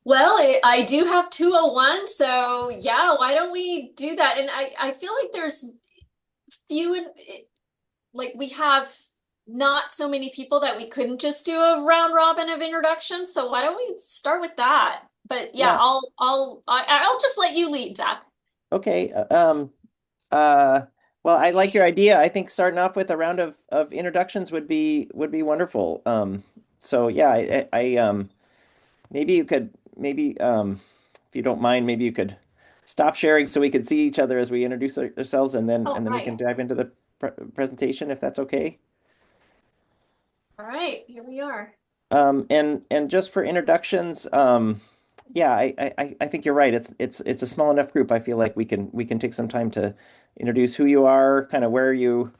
Well, I do have 201, so yeah, why don't we do that? And I feel like there's few and like we have not so many people that we couldn't just do a round robin of introductions. So why don't we start with that? But yeah, Yeah. I'll just let you lead, Zach. Okay. Uh, well, I like your idea. I think starting off with a round of introductions would be wonderful. So yeah, maybe you could maybe if you don't mind, maybe you could stop sharing so we could see each other as we introduce ourselves, and then Oh, and then we right. can dive into the presentation if that's okay. All right, here we are. And just for introductions, yeah, I think you're right. It's a small enough group. I feel like we can take some time to introduce who you are, kind of where you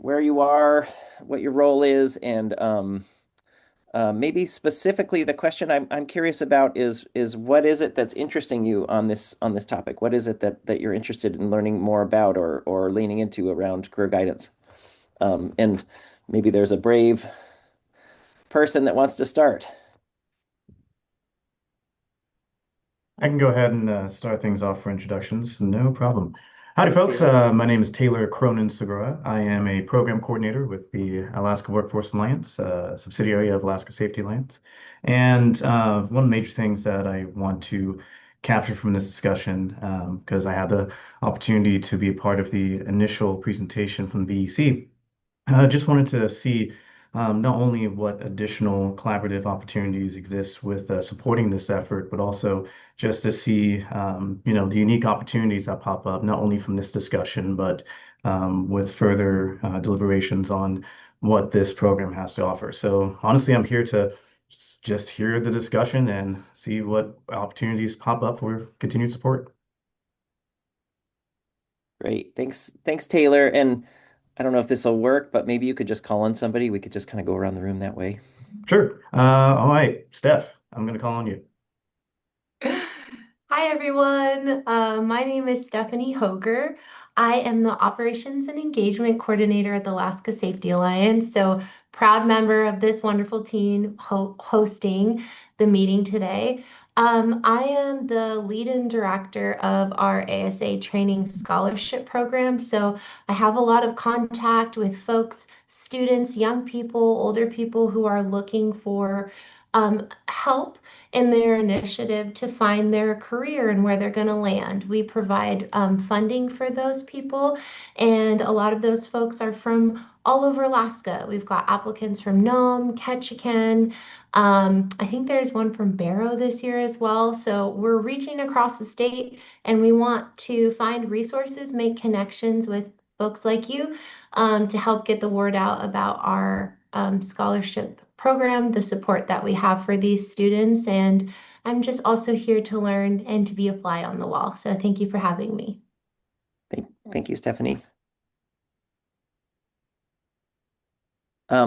are, what your role is, and maybe specifically the question I'm curious about is what is it that's interesting you on this topic? What is it that you're interested in learning more about or leaning into around career guidance? And maybe there's a brave person that wants to start. I can go ahead and start things off for introductions. No problem. Howdy, Thanks, folks. Taylor. My name is Taylor Cronin Segura. I am a program coordinator with the Alaska Workforce Alliance, subsidiary of Alaska Safety Alliance. And one of the major things that I want to capture from this discussion, because I had the opportunity to be a part of the initial presentation from the BEC, I just wanted to see not only what additional collaborative opportunities exist with supporting this effort, but also just to see, the unique opportunities that pop up, not only from this discussion, but with further deliberations on what this program has to offer. So honestly, I'm here to just hear the discussion and see what opportunities pop up for continued support. Great. Thanks, Taylor. And I don't know if this will work, but maybe you could just call on somebody. We could just kind of go around the room that way. Sure. All right, Steph, I'm going to call on you. Hi, everyone. My name is Stephanie Hoger. I am the Operations and Engagement Coordinator at the Alaska Safety Alliance. So, proud member of this wonderful team hosting the meeting today. I am the lead and director of our ASA training scholarship program. So, I have a lot of contact with folks, students, young people, older people who are looking for help in their initiative to find their career and where they're going to land. We provide funding for those people, and a lot of those folks are from all over Alaska. We've got applicants from Nome, Ketchikan. I think there's one from Barrow this year as well. So we're reaching across the state, and we want to find resources, make connections with folks like you to help get the word out about our scholarship program, the support that we have for these students. And I'm just also here to learn and to be a fly on the wall. So thank you for having me. Thank you, Stephanie.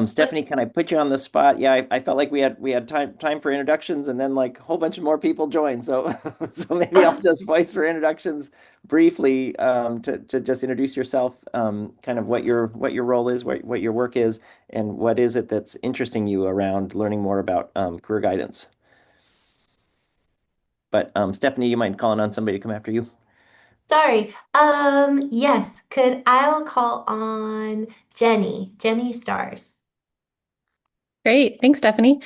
Stephanie, can I put you on the spot? Yeah, I felt like we had time for introductions, and then like a whole bunch of more people joined. So so maybe I'll just voice for introductions briefly to just introduce yourself, kind of what your role is, what your work is, and what is it that's interesting you around learning more about career guidance. But Stephanie, you mind calling on somebody to come after you? Sorry. Yes, I'll call on Jenny. Jenny Stars. Great. Thanks, Stephanie.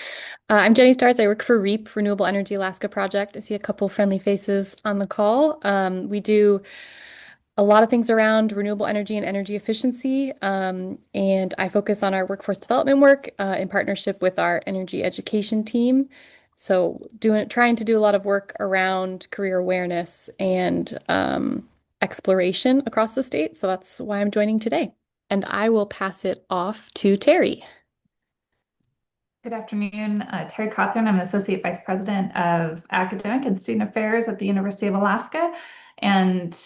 I'm Jenny Stars. I work for REAP, Renewable Energy Alaska Project. I see a couple friendly faces on the call. We do a lot of things around renewable energy and energy efficiency, and I focus on our workforce development work in partnership with our energy education team. So trying to do a lot of work around career awareness and exploration across the state. So that's why I'm joining today. And I will pass it off to Terry. Good afternoon, Terry Cawthorn. I'm an Associate Vice President of Academic and Student Affairs at the University of Alaska. And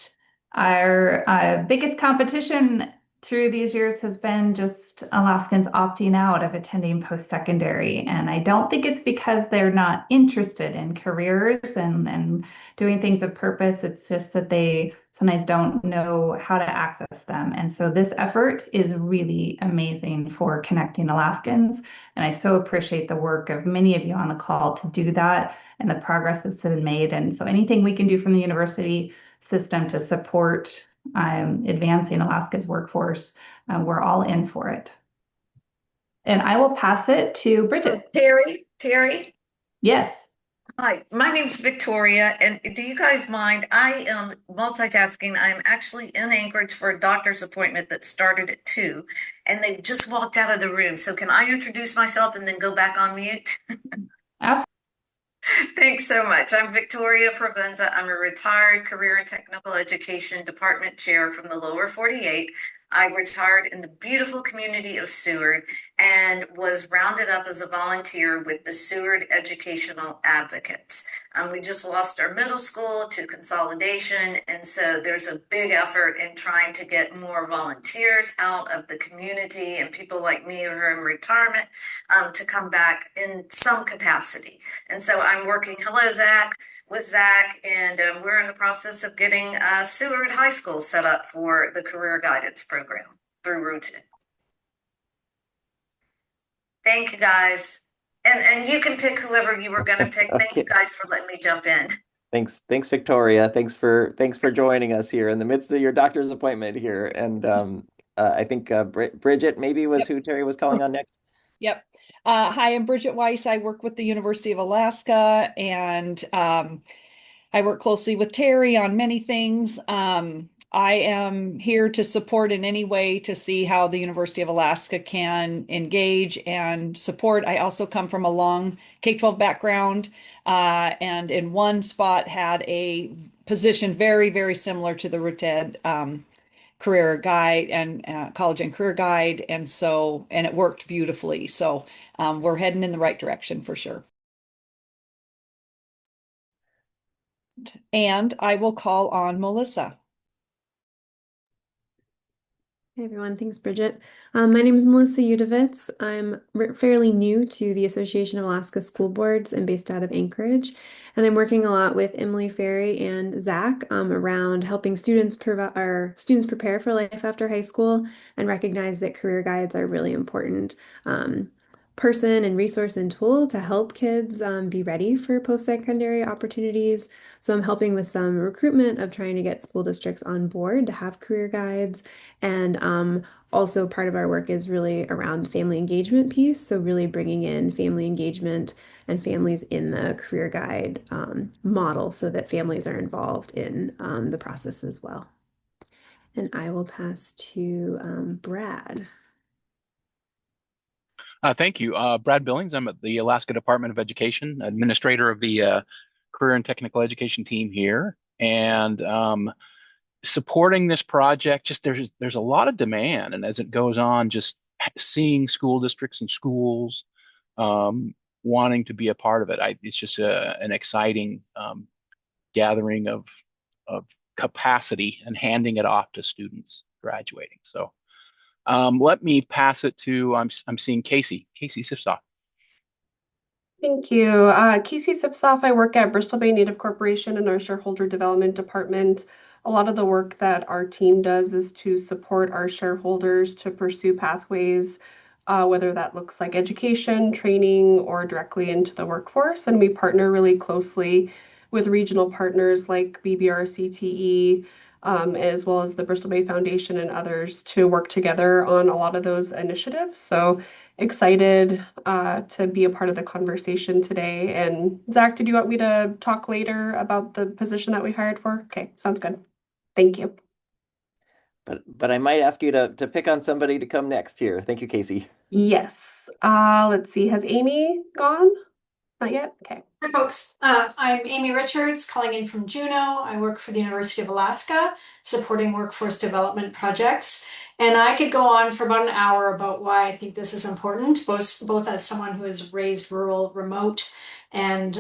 our biggest competition through these years has been just Alaskans opting out of attending post-secondary. And I don't think it's because they're not interested in careers and doing things of purpose. It's just that they sometimes don't know how to access them. And so this effort is really amazing for connecting Alaskans. And I so appreciate the work of many of you on the call to do that and the progress that's been made. And so anything we can do from the university system to support advancing Alaska's workforce, we're all in for it. And I will pass it to Bridget. Terry. Yes. Hi, my name's Victoria, and do you guys mind? I am multitasking. I'm actually in Anchorage for a doctor's appointment that started at 2, and they just walked out of the room. So can I introduce myself and then go back on mute? Absolutely. Thanks so much. I'm Victoria Provenza. I'm a retired career and technical education department chair from the lower 48. I retired in the beautiful community of Seward and was rounded up as a volunteer with the Seward Educational Advocates. We just lost our middle school to consolidation, and so there's a big effort in trying to get more volunteers out of the community and people like me who are in retirement to come back in some capacity. And so I'm working, hello, Zach, with Zach, and we're in the process of getting Seward High School set up for the career guidance program through Rooted. Thank you, guys. And you can pick whoever you were going to pick. Thank you guys for letting me jump in. Thanks, Victoria. Thanks for joining us here in the midst of your doctor's appointment here. And I think Bridget maybe was who Terry was calling on next. Yep. Hi, I'm Bridget Weiss. I work with the University of Alaska, and I work closely with Terry on many things. I am here to support in any way to see how the University of Alaska can engage and support. I also come from a long K-12 background, and in one spot had a position very, very similar to the RUTED career guide and college and career guide. And it worked beautifully. So we're heading in the right direction for sure. And I will call on Melissa. Hey everyone, thanks Bridget. My name is Melissa Udovitz. I'm fairly new to the Association of Alaska School Boards. I'm based out of Anchorage, and I'm working a lot with Emily Ferry and Zach around helping students prepare for life after high school and recognize that career guides are really important person and resource and tool to help kids be ready for post-secondary opportunities. So I'm helping with some recruitment of trying to get school districts on board to have career guides. And also part of our work is really around the family engagement piece. So really bringing in family engagement and families in the career guide model so that families are involved in the process as well. And I will pass to Brad. Thank you. Brad Billings. I'm at the Alaska Department of Education, administrator of the Career and Technical Education team here. And supporting this project, just there's a lot of demand. And as it goes on, just seeing school districts and schools wanting to be a part of it, it's just an exciting gathering of capacity and handing it off to students graduating. So let me pass it to, I'm seeing Casey Sifsoff. Thank you. Casey Sipsoff. I work at Bristol Bay Native Corporation in our shareholder development department. A lot of the work that our team does is to support our shareholders to pursue pathways, whether that looks like education, training, or directly into the workforce. And we partner really closely with regional partners like BBRCTE, as well as the Bristol Bay Foundation and others to work together on a lot of those initiatives. So excited to be a part of the conversation today. And Zach, did you want me to talk later about the position that we hired for? Okay, sounds good. Thank you. But I might ask you to pick on somebody to come next here. Thank you, Casey. Yes. Let's see. Has Amy gone? Not yet? Okay. Hi, folks. I'm Amy Richards, calling in from Juneau. I work for the University of Alaska, supporting workforce development projects. And I could go on for about an hour about why I think this is important, both as someone who is raised rural, remote, and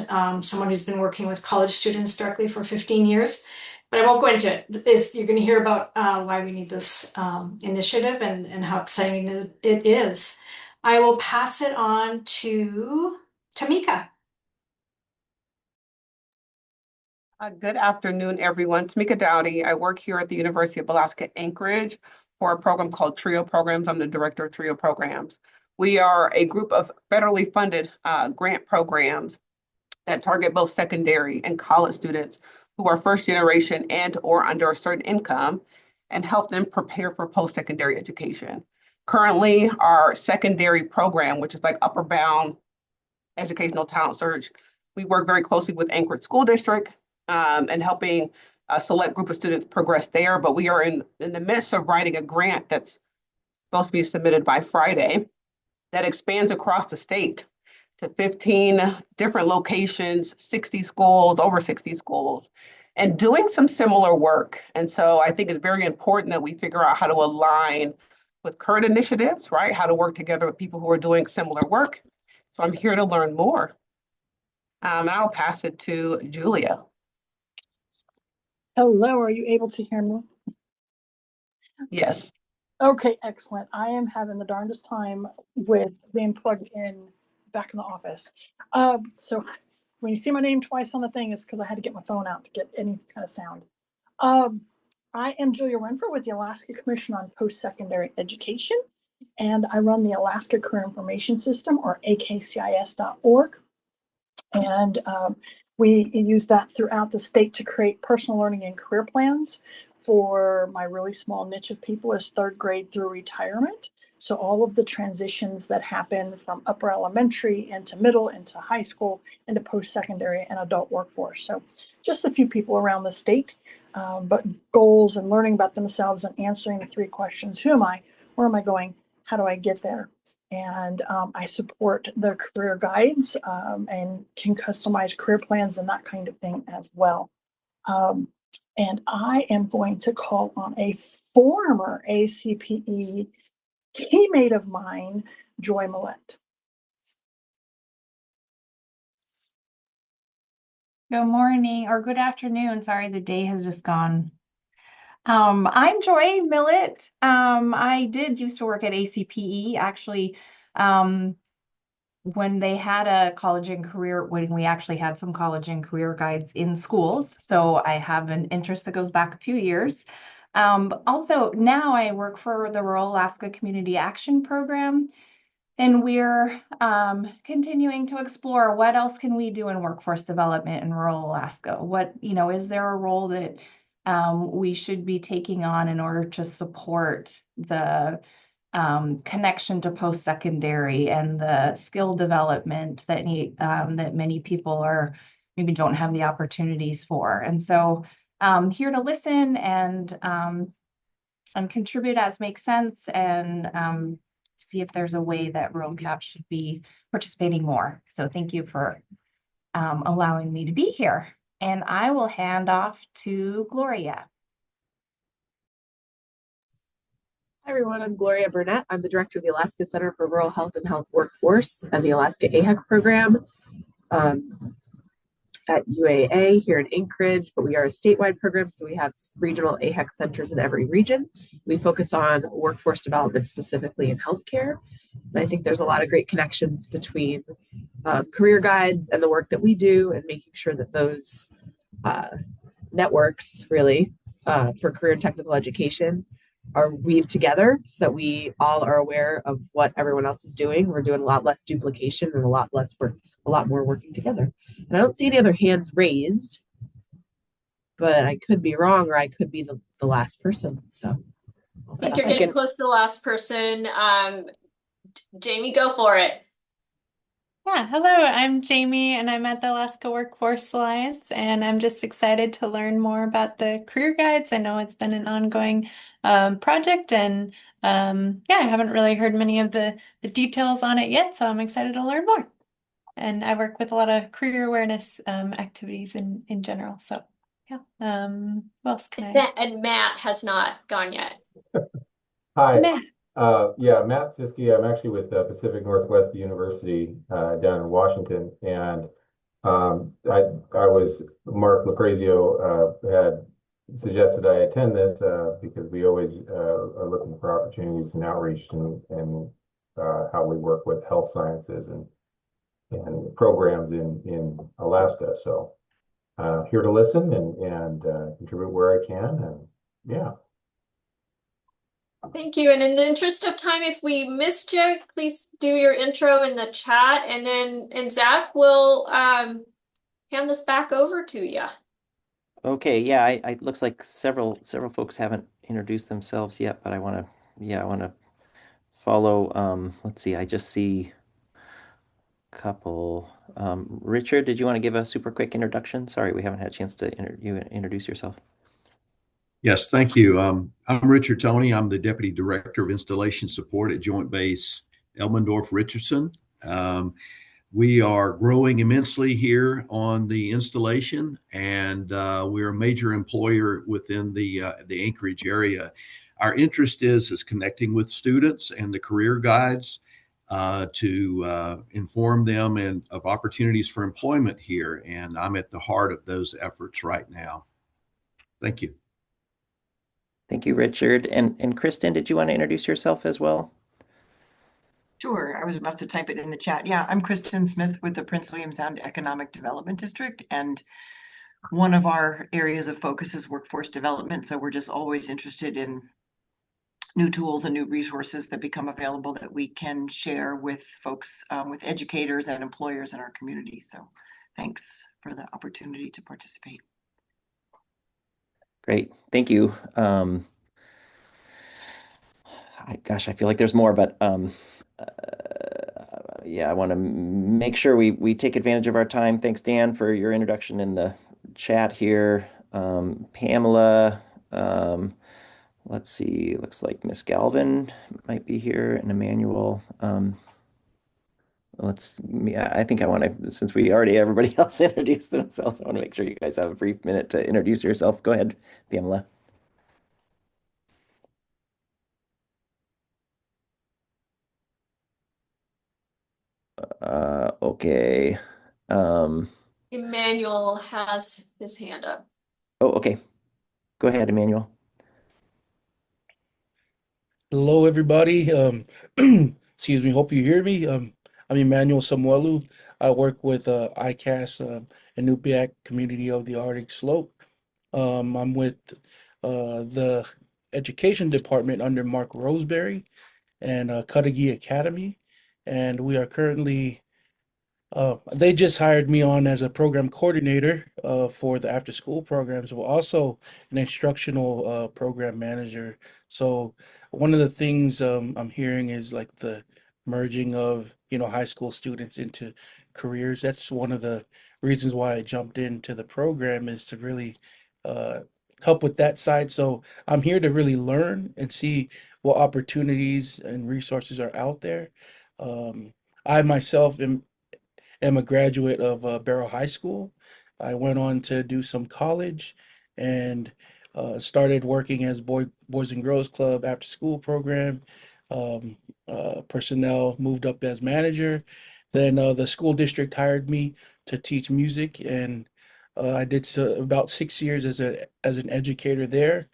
someone who's been working with college students directly for 15 years. but I won't go into it. You're going to hear about why we need this initiative and how exciting it is. I will pass it on to Tamika. Good afternoon, everyone. Tamika Dowdy. I work here at the University of Alaska Anchorage for a program called TRIO Programs. I'm the director of TRIO Programs. We are a group of federally funded grant programs that target both secondary and college students who are first generation and or under a certain income and help them prepare for post-secondary education. Currently, our secondary program, which is like upper bound educational talent search, we work very closely with Anchorage School District and helping a select group of students progress there. But we are in the midst of writing a grant that's supposed to be submitted by Friday that expands across the state to 15 different locations, 60 schools, over 60 schools, and doing some similar work. And so I think it's very important that we figure out how to align with current initiatives, right? How to work together with people who are doing similar work. So I'm here to learn more. And I'll pass it to Julia. Hello, are you able to hear me? Yes. Okay, excellent. I am having the darndest time with being plugged in back in the office. So when you see my name twice on the thing, it's because I had to get my phone out to get any kind of sound. I am Julia Renfro with the Alaska Commission on Post-Secondary Education, and I run the Alaska Career Information System, or akcis.org. And we use that throughout the state to create personal learning and career plans for my really small niche of people is third grade through retirement. So all of the transitions that happen from upper elementary into middle, into high school, into post-secondary and adult workforce. So just a few people around the state, but goals and learning about themselves and answering the three questions. Who am I? Where am I going? How do I get there? And I support the career guides and can customize career plans and that kind of thing as well. And I am going to call on a former ACPE teammate of mine, Joy Millette. Good morning or good afternoon. Sorry, the day has just gone. I'm Joy Millett. I did used to work at ACPE, actually, when they had a college and career, when we actually had some college and career guides in schools. So I have an interest that goes back a few years. But also now I work for the Rural Alaska Community Action Program. And we're continuing to explore what else can we do in workforce development in rural Alaska? What, is there a role that we should be taking on in order to support the connection to post-secondary and the skill development that that many people are maybe don't have the opportunities for? And so here to listen and contribute as makes sense and see if there's a way that Rural Cap should be participating more. So thank you for allowing me to be here. And I will hand off to Gloria. Hi everyone, I'm Gloria Burnett. I'm the director of the Alaska Center for Rural Health and Health Workforce and the Alaska AHEC program at UAA here in Anchorage, but we are a statewide program, so we have regional AHEC centers in every region. We focus on workforce development, specifically in healthcare. And I think there's a lot of great connections between career guides and the work that we do and making sure that those networks really for career and technical education are weaved together so that we all are aware of what everyone else is doing. We're doing a lot less duplication and a lot less work, a lot more working together. And I don't see any other hands raised, but I could be wrong or I could be the last person. So I think you're getting close to the last person. Jamie, go for it. Yeah, hello, I'm Jamie and I'm at the Alaska Workforce Alliance, and I'm just excited to learn more about the career guides. I know it's been an ongoing project, and yeah, I haven't really heard many of the details on it yet, so I'm excited to learn more. And I work with a lot of career awareness activities in general. So yeah, who else can I? And Matt has not gone yet. Hi. Matt. Yeah, Matt Siski. I'm actually with Pacific Northwest University down in Washington, and I was Mark Lucrazio had suggested I attend this because we always are looking for opportunities in outreach and how we work with health sciences and programs in Alaska. So here to listen and contribute where I can. And yeah. Thank you. And in the interest of time, if we missed you, please do your intro in the chat, and Zach will hand this back over to you. Okay, yeah, I looks like several folks haven't introduced themselves yet, but I want to follow. Let's see, I just see a couple. Richard, did you want to give a super quick introduction? Sorry, we haven't had a chance to introduce yourself. Yes, thank you. I'm Richard Toney. I'm the Deputy Director of Installation Support at Joint Base Elmendorf-Richardson. We are growing immensely here on the installation, and we're a major employer within the Anchorage area. Our interest is connecting with students and the career guides to inform them of opportunities for employment here, and I'm at the heart of those efforts right now. Thank you. Thank you, Richard. And Kristen, did you want to introduce yourself as well? Sure, I was about to type it in the chat. Yeah, I'm Kristen Smith with the Prince William Sound Economic Development District, and one of our areas of focus is workforce development. So we're just always interested in new tools and new resources that become available that we can share with folks, with educators and employers in our community. So thanks for the opportunity to participate. Great, thank you. Gosh, I feel like there's more, but yeah, I want to make sure we take advantage of our time. Thanks, Dan, for your introduction in the chat here. Pamela, let's see, looks like Miss Galvin might be here, and Emmanuel. I think I want to, since everybody else introduced themselves, I want to make sure you guys have a brief minute to introduce yourself. Go ahead, Pamela. Okay. Emmanuel has his hand up. Oh, okay. Go ahead, Emmanuel. Hello, everybody. Excuse me. Hope you hear me. I'm Emmanuel Samuelu. I work with ICAS, Inupiaq Community of the Arctic Slope. I'm with the Education Department under Mark Roseberry and Cudahy Academy, and we are currently they just hired me on as a program coordinator for the after school programs, but also an instructional program manager. So one of the things I'm hearing is like the merging of, high school students into careers. That's one of the reasons why I jumped into the program is to really uh, help with that side. So I'm here to really learn and see what opportunities and resources are out there. I myself am a graduate of Barrow High School. I went on to do some college and started working as Boys and Girls Club after school program. Um, Personnel moved up as manager. Then the school district hired me to teach music, and I did about 6 years as an educator there.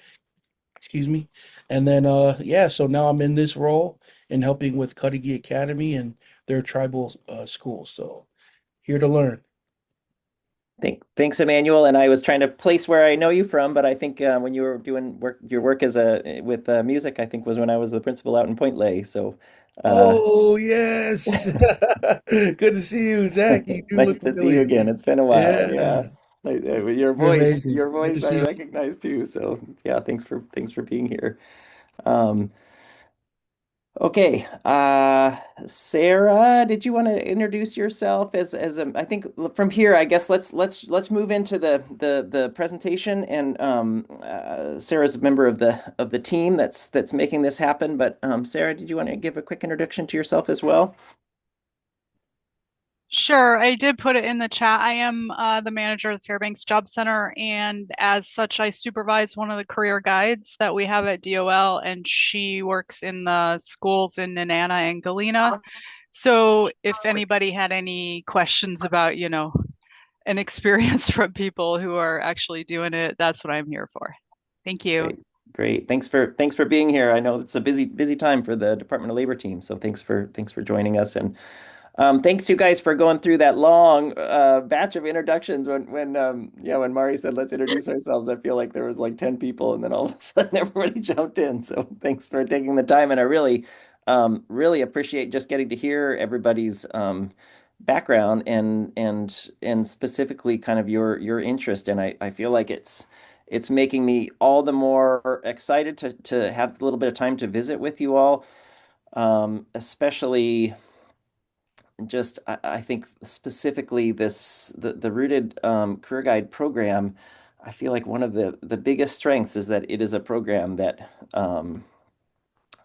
Excuse me. And then yeah, so now I'm in this role in helping with Cudahy Academy and their tribal schools. So here to learn. Thanks, Emmanuel. And I was trying to place where I know you from, but I think when you were doing your work with music, I think was when I was the principal out in Point Lay. So, Oh yes, good to see you, Zach. You do nice look to see you familiar. again. It's been a while. Yeah, Yeah, your you're voice, amazing. Good to I see you. recognize too. So yeah, thanks for being here. Um, Okay, Sarah, did you want to introduce yourself as a, I think from here, I guess let's move into the presentation, and Sarah's a member of the team that's making this happen. But Sarah, did you want to give a quick introduction to yourself as well? Sure, I did put it in the chat. I am the manager of the Fairbanks Job Center, and as such, I supervise one of the career guides that we have at DOL, and she works in the schools in Nenana and Galena. So if anybody had any questions about, an experience from people who are actually doing it, that's what I'm here for. Thank you. Great. Thanks for being here. I know it's a busy time for the Department of Labor team, so thanks for joining us. And thanks you guys for going through that long batch of introductions. When Mari said let's introduce ourselves, I feel like there was like 10 people, and then all of a sudden everybody jumped in. So thanks for taking the time, and I really appreciate just getting to hear everybody's background and specifically kind of your interest. And I feel like it's making me all the more excited to have a little bit of time to visit with you all, especially just I think specifically the Rooted Career Guide program. I feel like one of the biggest strengths is that it is a program that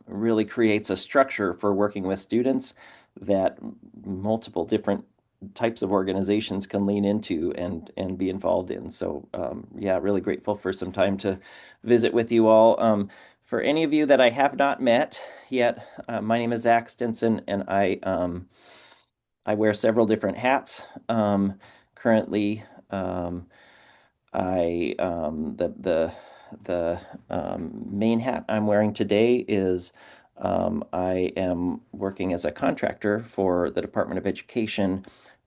really creates a structure for working with students that multiple different types of organizations can lean into and be involved in. So yeah, really grateful for some time to visit with you all. For any of you that I have not met yet, my name is Zach Stenson, and I wear several different hats. Currently, the main hat I'm wearing today is I am working as a contractor for the Department of Education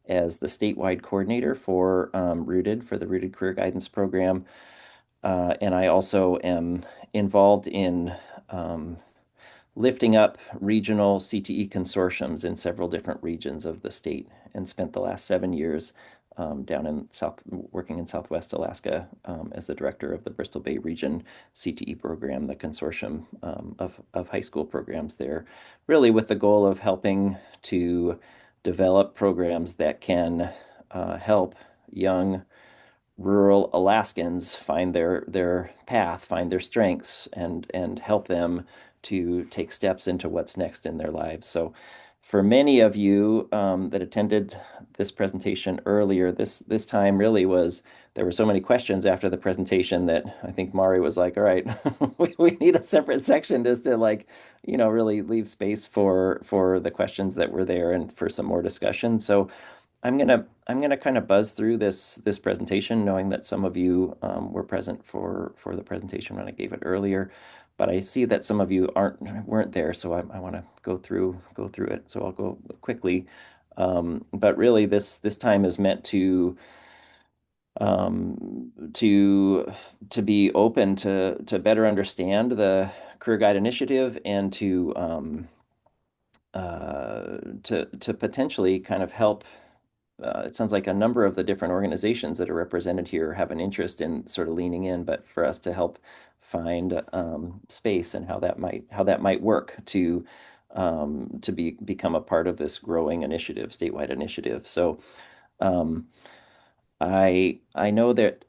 as the statewide coordinator for for the Rooted Career Guidance Program. And I also am involved in lifting up regional CTE consortiums in several different regions of the state, and spent the last 7 years working in Southwest Alaska as the director of the Bristol Bay Region CTE program, the consortium of high school programs there, really with the goal of helping to develop programs that can help young rural Alaskans find their path, find their strengths, and help them to take steps into what's next in their lives. So for many of you that attended this presentation earlier, this time really there were so many questions after the presentation that I think Mari was like, all right, we need a separate section just to really leave space for the questions that were there and for some more discussion. So I'm gonna kind of buzz through this presentation, knowing that some of you were present for the presentation when I gave it earlier, but I see that some of you weren't there, so I want to go through it. So I'll go quickly, but really this time is meant to be open to better understand the Career Guide Initiative, and to potentially kind of help. It sounds like a number of the different organizations that are represented here have an interest in sort of leaning in, but for us to help find space and how that might work to become a part of this growing initiative, statewide initiative. So I know that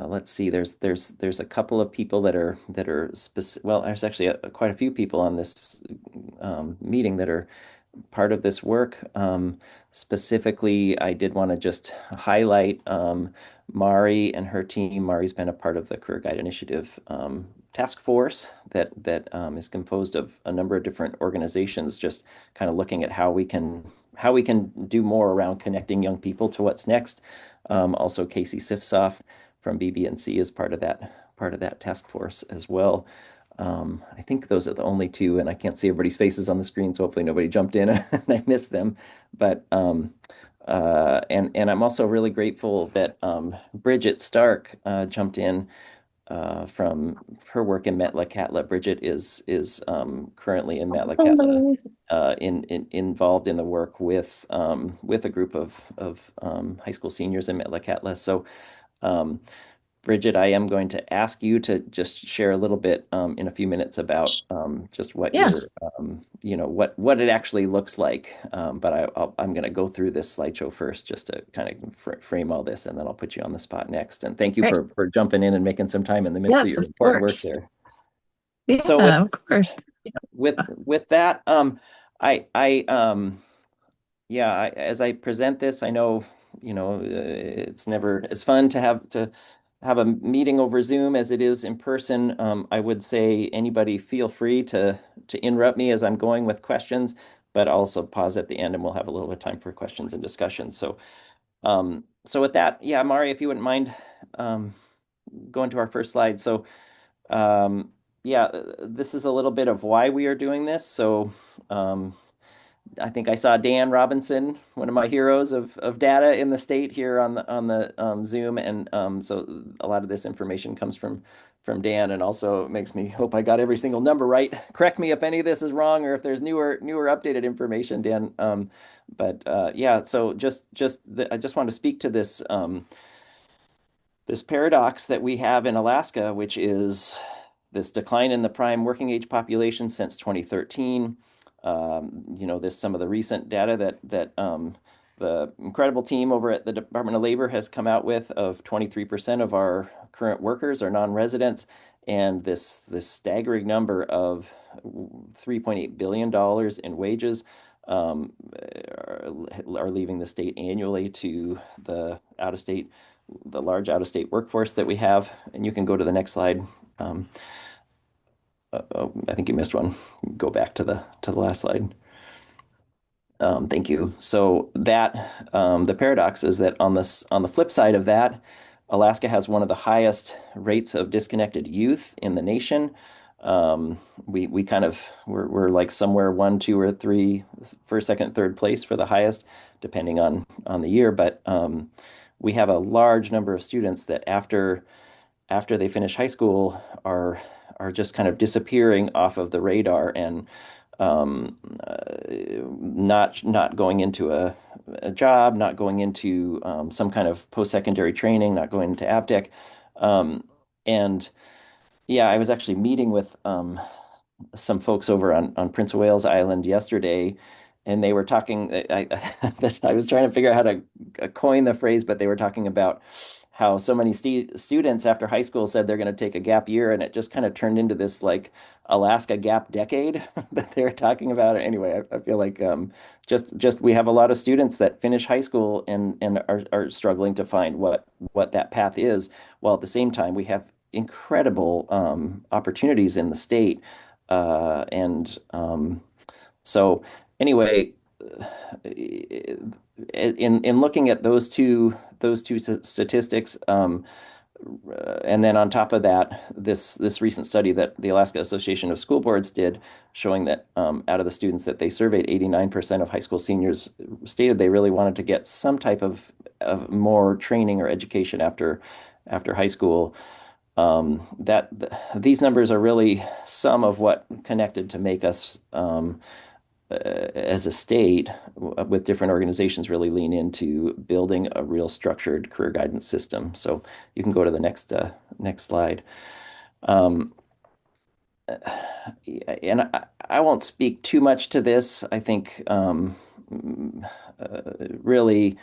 let's see, there's a couple of people that are specific. Well, there's actually quite a few people on this meeting that are part of this work. Specifically, I did want to just highlight Mari and her team. Mari's been a part of the Career Guide Initiative task force that is composed of a number of different organizations, just kind of looking at how we can do more around connecting young people to what's next. Also, Casey Sifsoff from BB&C is part of that task force as well. I think those are the only two, and I can't see everybody's faces on the screen, so hopefully nobody jumped in and I missed them. But and I'm also really grateful that Bridget Stark jumped in from her work in Metlakatla. Bridget is currently in Metlakatla, involved in the work with a group of high school seniors in Metlakatla. So Bridget, I am going to ask you to just share a little bit in a few minutes about just what what it actually looks like. But I'm going to go through this slideshow first just to kind of frame all this, and then I'll put you on the spot next. And thank you for jumping in and making some time in the midst of your important work there. Yeah, So of course. With that, as I present this, I know it's never as fun to have a meeting over Zoom as it is in person. I would say anybody feel free to interrupt me as I'm going with questions, but also pause at the end, and we'll have a little bit of time for questions and discussion. So with that, yeah, Mari, if you wouldn't mind go into our first slide. So yeah, this is a little bit of why we are doing this. So I think I saw Dan Robinson, one of my heroes of data in the state here on the Zoom, and so a lot of this information comes from Dan, and also makes me hope I got every single number right. Correct me if any of this is wrong or if there's newer updated information, Dan. But yeah, so I just want to speak to this this paradox that we have in Alaska, which is this decline in the prime working age population since 2013. You know, this some of the recent data that the incredible team over at the Department of Labor has come out with of 23% of our current workers are non-residents, and this staggering number of $3.8 billion in wages are leaving the state annually to the out-of-state, the large out-of-state workforce that we have. And you can go to the next slide. I think you missed one. Go back to the last slide. Thank you. So that the paradox is that on the flip side of that, Alaska has one of the highest rates of disconnected youth in the nation. We kind of we're like somewhere 1, 2, or 3, first, second, third place for the highest, depending on the year. But we have a large number of students that after they finish high school are just kind of disappearing off of the radar, and not going into a job, not going into some kind of post-secondary training, not going into AvTech. And yeah, I was actually meeting with some folks over on Prince of Wales Island yesterday, and they were talking. I was trying to figure out how to coin the phrase, but they were talking about how so many students after high school said they're going to take a gap year, and it just kind of turned into this like Alaska gap decade that they were talking about. Anyway, I feel like just we have a lot of students that finish high school and are struggling to find what that path is, while at the same time we have incredible opportunities in the state. And so anyway, in looking at those two statistics, and then on top of that, this recent study that the Alaska Association of School Boards did, showing that out of the students that they surveyed, 89% of high school seniors stated they really wanted to get some type of more training or education after high school. These numbers are really some of what connected to make us as a state, with different organizations, really lean into building a real structured career guidance system. So you can go to the next slide. And I won't speak too much to this. I think really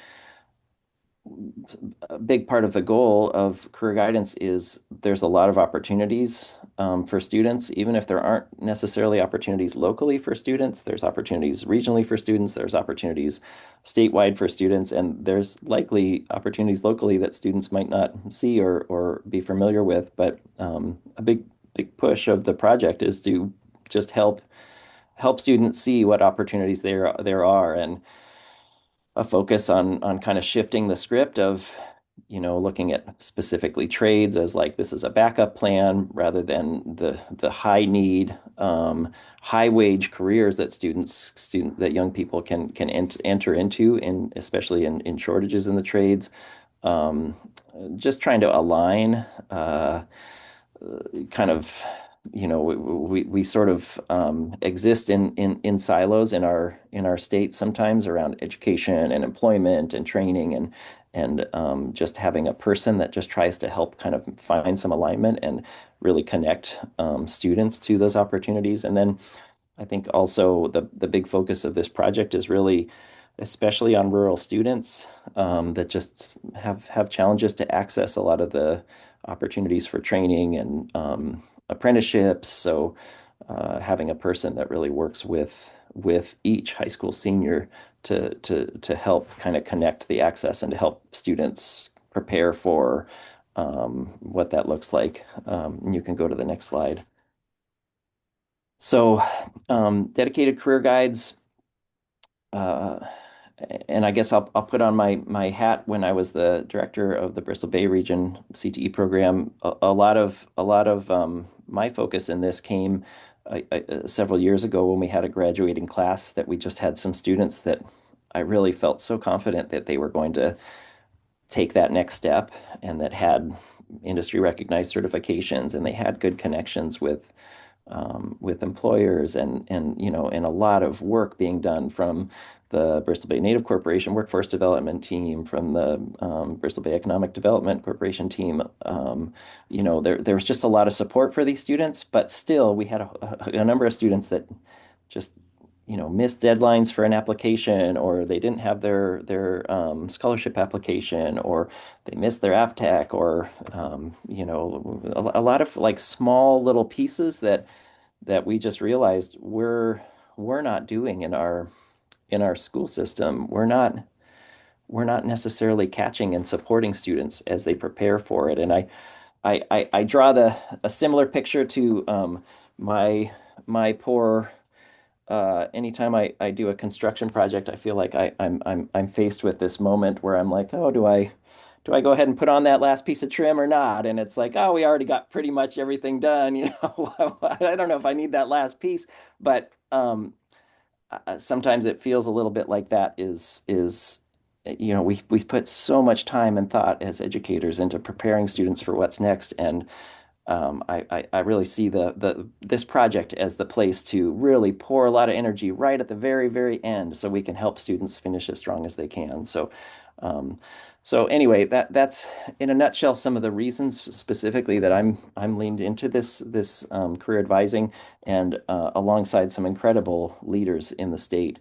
a big part of the goal of career guidance is there's a lot of opportunities for students, even if there aren't necessarily opportunities locally for students. There's opportunities regionally for students. There's opportunities statewide for students, and there's likely opportunities locally that students might not see or be familiar with. But a big push of the project is to just help students see what opportunities there are, and a focus on kind of shifting the script of, looking at specifically trades as like this is a backup plan, rather than the high need, high wage careers that young people can enter into, especially in shortages in the trades. Just trying to align kind of, we sort of exist in silos in our state sometimes around education and employment and training, and just having a person that just tries to help kind of find some alignment and really connect students to those opportunities. And then I think also the big focus of this project is really, especially on rural students that just have challenges to access a lot of the opportunities for training and apprenticeships. So having a person that really works with each high school senior to help kind of connect the access and to help students prepare for what that looks like. And you can go to the next slide. So dedicated career guides and I guess I'll put on my hat when I was the director of the Bristol Bay Region CTE program. A lot of my focus in this came several years ago when we had a graduating class that we just had some students that I really felt so confident that they were going to take that next step and that had industry recognized certifications and they had good connections with employers and a lot of work being done from the Bristol Bay Native Corporation Workforce Development Team, from the Bristol Bay Economic Development Corporation team. There was just a lot of support for these students, but still we had a number of students that just missed deadlines for an application, or they didn't have their scholarship application, or they missed their AFTAC, or a lot of like small little pieces that we just realized we're not doing in our school system. We're not necessarily catching and supporting students as they prepare for it. And I draw a similar picture to my poor anytime I do a construction project, I feel like I'm faced with this moment where I'm like, oh, do I go ahead and put on that last piece of trim or not? And it's like, oh, we already got pretty much everything done. I don't know if I need that last piece, but sometimes it feels a little bit like that is we put so much time and thought as educators into preparing students for what's next, and I really see this project as the place to really pour a lot of energy right at the very, very end so we can help students finish as strong as they can. Um, so anyway, that's in a nutshell some of the reasons specifically that I'm leaned into this career advising, and alongside some incredible leaders in the state.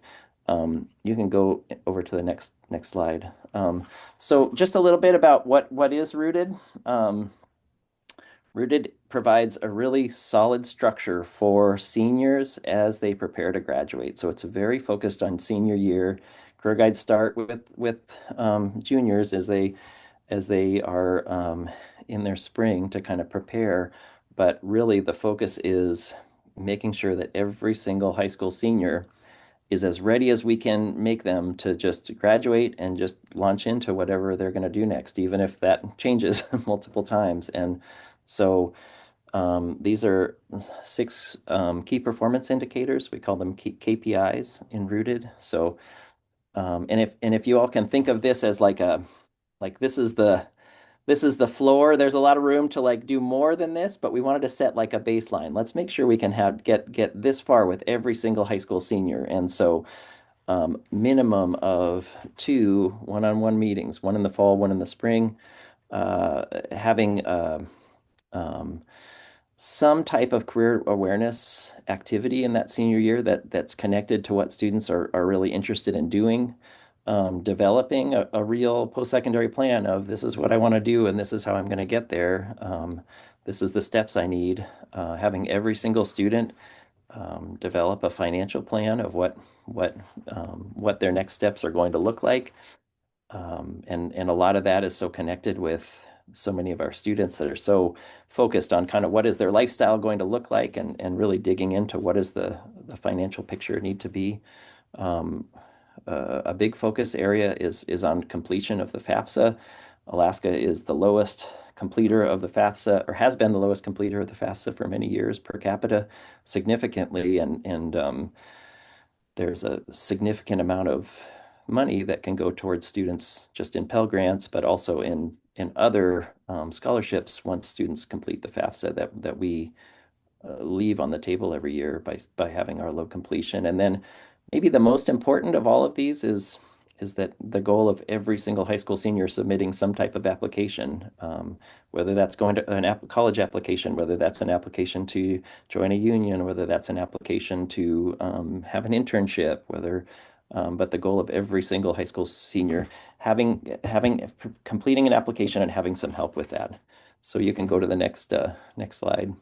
You can go over to the next slide. So just a little bit about what is Rooted. Rooted provides a really solid structure for seniors as they prepare to graduate. So it's very focused on senior year. Career guides start with juniors as they are in their spring to kind of prepare. But really, the focus is making sure that every single high school senior is as ready as we can make them to just graduate and just launch into whatever they're going to do next, even if that changes multiple times. And so these are 6 key performance indicators. We call them KPIs in Rooted. So, and if you all can think of this as like this is the floor. There's a lot of room to like do more than this, but we wanted to set like a baseline. Let's make sure we can get this far with every single high school senior. And so minimum of 2 one-on-one meetings, one in the fall, one in the spring, having um, some type of career awareness activity in that senior year that's connected to what students are really interested in doing. Developing a real post-secondary plan of this is what I want to do and this is how I'm going to get there. This is the steps I need. Having every single student develop a financial plan of what their next steps are going to look like. And a lot of that is so connected with so many of our students that are so focused on kind of what is their lifestyle going to look like, and really digging into what is the financial picture need to be. A big focus area is on completion of the FAFSA. Alaska is the lowest completer of the FAFSA, or has been the lowest completer of the FAFSA for many years per capita, significantly, and there's a significant amount of money that can go towards students just in Pell Grants, but also in other scholarships once students complete the FAFSA that we leave on the table every year by having our low completion. And then maybe the most important of all of these is that the goal of every single high school senior submitting some type of application, whether that's going to an college application, whether that's an application to join a union, whether that's an application to have an internship, but the goal of every single high school senior having completing an application and having some help with that. So you can go to the next slide.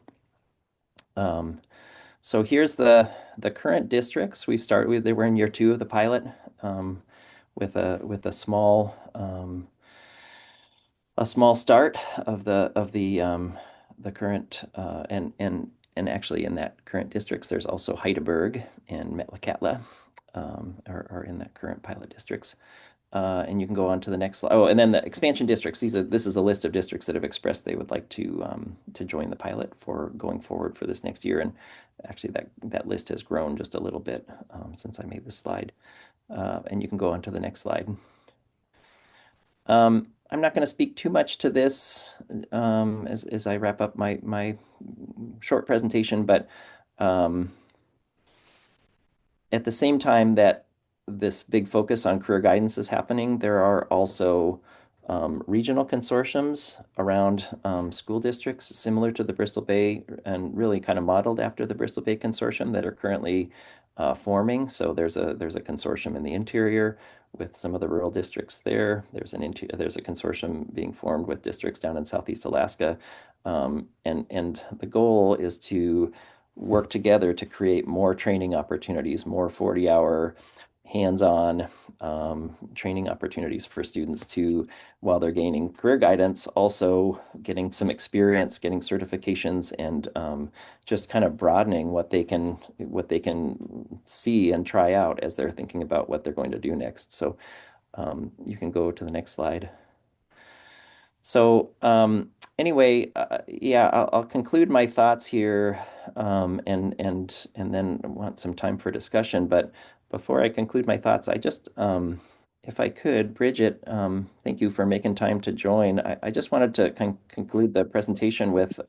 So here's the current districts. We've started with, they were in year 2 of the pilot, with a small start of the current and actually in that current districts there's also Heidelberg and Metlakatla. are in that current pilot districts. And you can go on to the next slide. Oh, and then the expansion districts. This is a list of districts that have expressed they would like to join the pilot for going forward for this next year. And actually, that list has grown just a little bit since I made this slide. And you can go on to the next slide. I'm not going to speak too much to this as I wrap up my short presentation, but at the same time that this big focus on career guidance is happening, there are also regional consortiums around school districts similar to the Bristol Bay and really kind of modeled after the Bristol Bay Consortium that are currently forming. So there's a consortium in the interior with some of the rural districts there. There's a consortium being formed with districts down in Southeast Alaska. And the goal is to work together to create more training opportunities, more 40-hour hands-on training opportunities for students to, while they're gaining career guidance, also getting some experience, getting certifications, and just kind of broadening what they can see and try out as they're thinking about what they're going to do next. So you can go to the next slide. So anyway, yeah, I'll conclude my thoughts here, and then want some time for discussion. But before I conclude my thoughts, I just, if I could, Bridget, thank you for making time to join. I just wanted to conclude the presentation with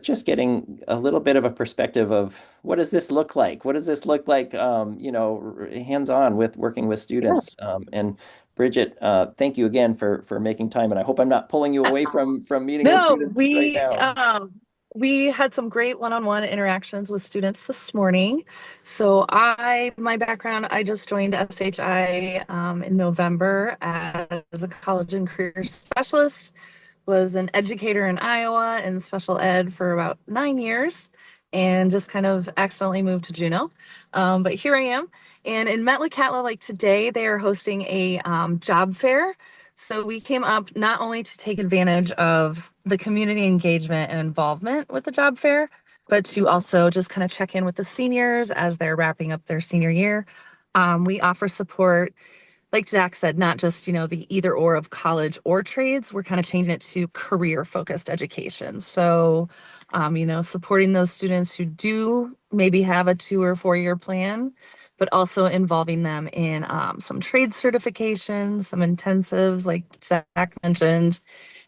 just getting a little bit of a perspective of what does this look like? What does this look like, hands-on with working with students? And Bridget, thank you again for making time. And I hope I'm not pulling you away from meeting with No, students right now. we had some great one-on-one interactions with students this morning. So my background, I just joined SHI in November as a college and career specialist, was an educator in Iowa in special ed for about 9 years, and just kind of accidentally moved to Juneau. But here I am. And in Metlakatla, like today, they are hosting a job fair. So we came up not only to take advantage of the community engagement and involvement with the job fair, but to also just kind of check in with the seniors as they're wrapping up their senior year. We offer support, like Jack said, not just, the either or of college or trades. We're kind of changing it to career focused education. So, supporting those students who do maybe have a 2 or 4 year plan, but also involving them in some trade certifications, some intensives like Zach mentioned,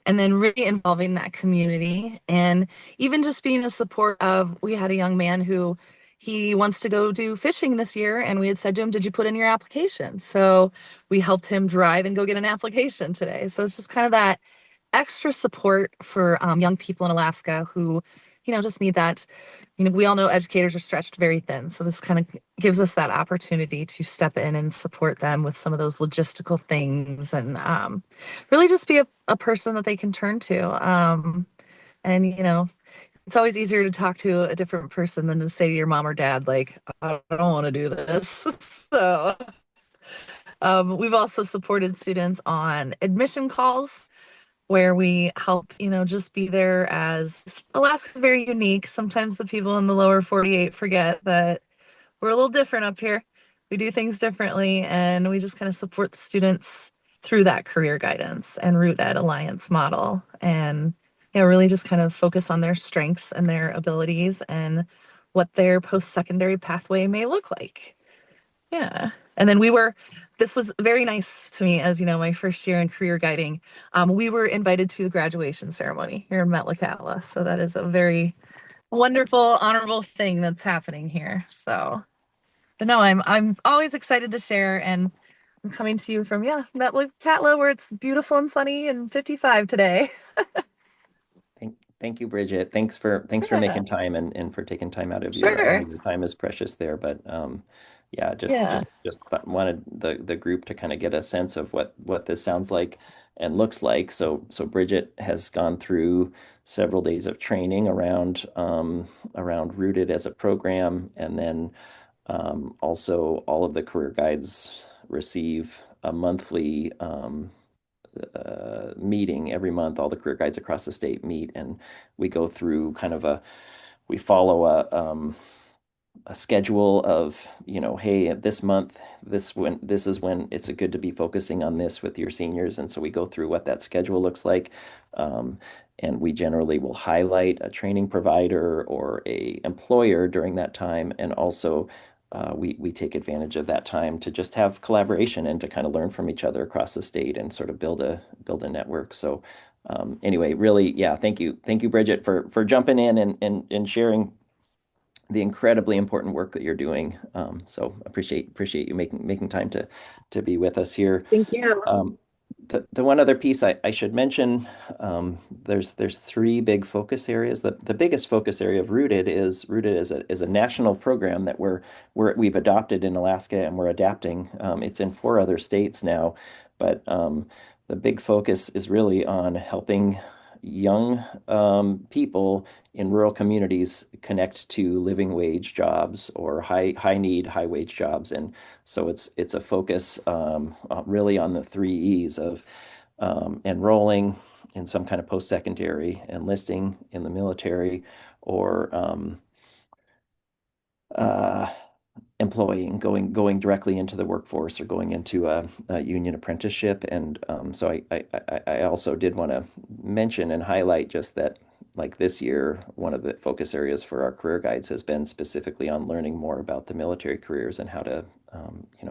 and then really involving that community. And even just being a support of, we had a young man who he wants to go do fishing this year, and we had said to him, did you put in your application? So we helped him drive and go get an application today. So it's just kind of that extra support for young people in Alaska who, just need that. We all know educators are stretched very thin. So this kind of gives us that opportunity to step in and support them with some of those logistical things, and really just be a person that they can turn to. And, it's always easier to talk to a different person than to say to your mom or dad, like, I don't want to do this. So we've also supported students on admission calls where we help, just be there, as Alaska's very unique. Sometimes the people in the lower 48 forget that we're a little different up here. We do things differently, and we just kind of support the students through that career guidance and Root Ed Alliance model. And really just kind of focus on their strengths and their abilities and what their post-secondary pathway may look like. Yeah. And then this was very nice to me as, my first year in career guiding. We were invited to the graduation ceremony here in Metlakatla. So that is a very wonderful, honorable thing that's happening here. So, but no, I'm always excited to share, and I'm coming to you from, Metlakatla, where it's beautiful and sunny and 55 today. Thank you, Bridget. Thanks for making time and for taking time out of Sure. your time is precious there. But yeah, Yeah. just wanted the group to kind of get a sense of what this sounds like and looks like. So Bridget has gone through several days of training around Rooted as a program, and then also all of the career guides receive a monthly meeting every month. All the career guides across the state meet, and we go through we follow a schedule of, hey, this month, this is when it's good to be focusing on this with your seniors. And so we go through what that schedule looks like. And we generally will highlight a training provider or a employer during that time. And also we take advantage of that time to just have collaboration and to kind of learn from each other across the state and sort of build a network. So anyway, really, yeah, thank you, Bridget, for jumping in and sharing the incredibly important work that you're doing. So appreciate you making time to be with us here. Thank you. The one other piece I should mention, there's three big focus areas. The biggest focus area of Rooted is a national program that we've adopted in Alaska and we're adapting. It's in 4 other states now, but the big focus is really on helping young people in rural communities connect to living wage jobs or high need, high wage jobs. And so it's a focus really on the 3 E's of enrolling in some kind of post-secondary, enlisting in the military, or employing, going directly into the workforce or going into a union apprenticeship. And so I also did want to mention and highlight just that, like this year, one of the focus areas for our career guides has been specifically on learning more about the military careers and how to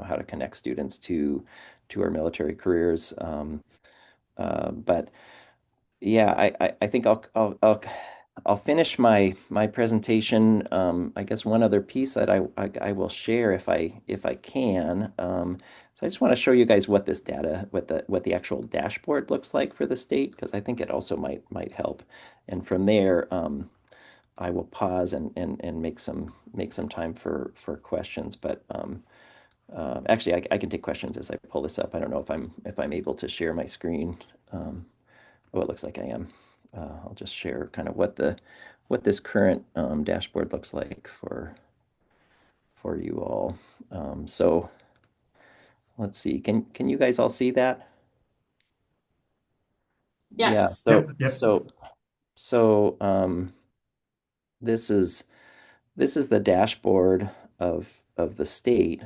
how to connect students to our military careers. But yeah, I think I'll finish my presentation. I guess one other piece that I will share if I can. So I just want to show you guys what this data, what the actual dashboard looks like for the state, because I think it also might help. And from there, I will pause and make some time for questions. But actually, I can take questions as I pull this up. I don't know if I'm able to share my screen. Oh, it looks like I am. I'll just share kind of what this current dashboard looks like for you all. So let's see. Can you guys all see that? Yeah. Yes. So this is the dashboard of the state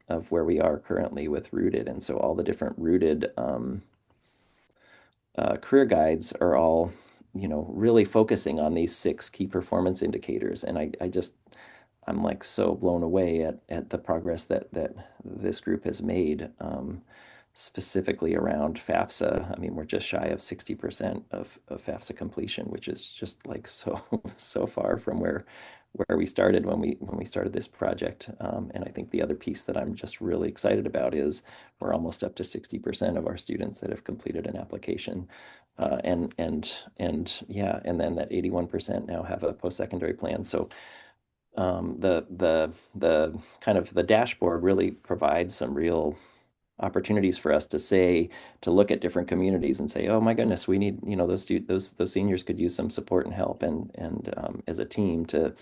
of where we are currently with Rooted, and so all the different Rooted career guides are all, really focusing on these 6 key performance indicators. And I'm like so blown away at the progress that this group has made, specifically around FAFSA. I mean, we're just shy of 60% of FAFSA completion, which is just like so far from where we started when we started this project. And I think the other piece that I'm just really excited about is we're almost up to 60% of our students that have completed an application. And yeah, and then that 81% now have a post-secondary plan. So the kind of the dashboard really provides some real opportunities for us to look at different communities and say, oh my goodness, we need, those seniors could use some support and help, and as a team to